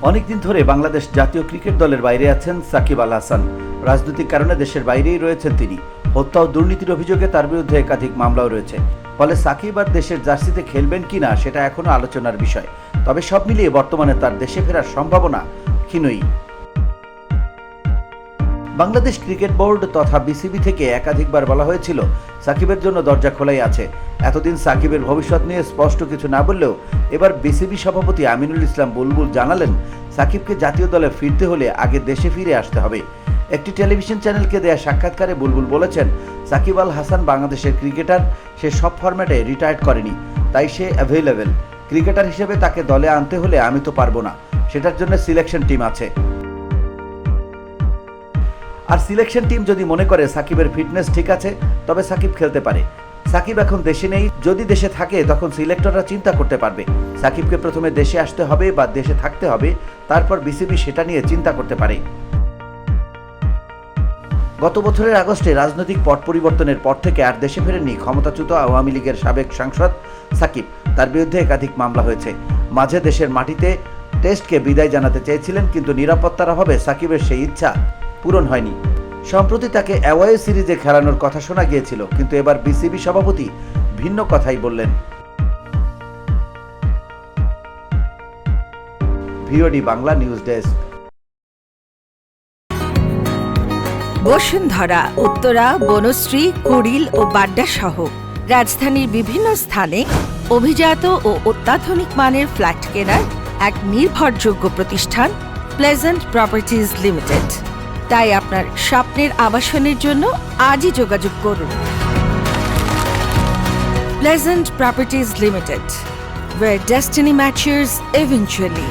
অনেকদিন ধরে বাংলাদেশ জাতীয় ক্রিকেট দলের বাইরে আছেন সাকিব আল হাসান। রাজনৈতিক কারণে দেশের বাইরেই রয়েছেন তিনি। হত্যা ও দুর্নীতির অভিযোগে তার বিরুদ্ধে একাধিক মামলাও রয়েছে। ফলে সাকিব আর দেশের জার্সিতে খেলবেন কিনা সেটা এখনো আলোচনার বিষয়। তবে সব মিলিয়ে বর্তমানে তার দেশে ফেরার সম্ভাবনা ক্ষীণই। বাংলাদেশ ক্রিকেট বোর্ড তথা বিসিবি থেকে একাধিকবার বলা হয়েছিল সাকিবের জন্য দরজা খোলাই আছে। এতদিন সাকিবের ভবিষ্যৎ নিয়ে স্পষ্ট কিছু না বললেও এবার বিসিবি সভাপতি আমিনুল ইসলাম বুলবুল জানালেন, সাকিবকে জাতীয় দলে ফিরতে হলে আগে দেশে ফিরে আসতে হবে। একটি টেলিভিশন চ্যানেলকে দেয়া সাক্ষাৎকারে বুলবুল বলেছেন, সাকিব আল হাসান বাংলাদেশের ক্রিকেটার, সে সব ফরম্যাটে রিটায়ার্ড করেনি, তাই সে অ্যাভেলেবেল। ক্রিকেটার হিসেবে তাকে দলে আনতে হলে আমি তো পারবো না, সেটার জন্য সিলেকশন টিম আছে। আর সিলেকশন টিম যদি মনে করে সাকিবের ফিটনেস ঠিক আছে তবে সাকিব খেলতে পারে। সাকিব এখন দেশে নেই, যদি দেশে থাকে তখন সিলেক্টররা চিন্তা করতে পারবে সাকিবকে প্রথমে দেশে আসতে হবে বা দেশে থাকতে হবে, তারপর বিসিবি সেটা নিয়ে চিন্তা করতে পারে। গত বছরের আগস্টে রাজনৈতিক পট পরিবর্তনের পর থেকে আর দেশে ফেরেননি ক্ষমতাচ্যুত আওয়ামী লীগের সাবেক সাংসদ সাকিব। তার বিরুদ্ধে একাধিক মামলা হয়েছে। মাঝে দেশের মাটিতে টেস্টকে বিদায় জানাতে চেয়েছিলেন, কিন্তু নিরাপত্তার অভাবে সাকিবের সেই ইচ্ছা পূরণ হয়নি। সম্প্রতি তাকে অ্যাওয়ে সিরিজে খেলানোর কথা শোনা গিয়েছিল, কিন্তু এবার বিসিবি সভাপতি ভিন্ন কথাই বললেন। VOD Bangla news desk. Bashundhara, Uttara, Banasree, Kuril ও বাড্ডা সহ রাজধানীর বিভিন্ন স্থানে অভিজাত ও অত্যাধুনিক মানের ফ্ল্যাট কেনার এক নির্ভরযোগ্য প্রতিষ্ঠান প্লেজেন্ট প্রপার্টিজ লিমিটেড। তাই আপনার স্বপ্নের আবাসনের জন্য আজই যোগাযোগ করুন। Pleasant properties limited, where destiny matures eventually.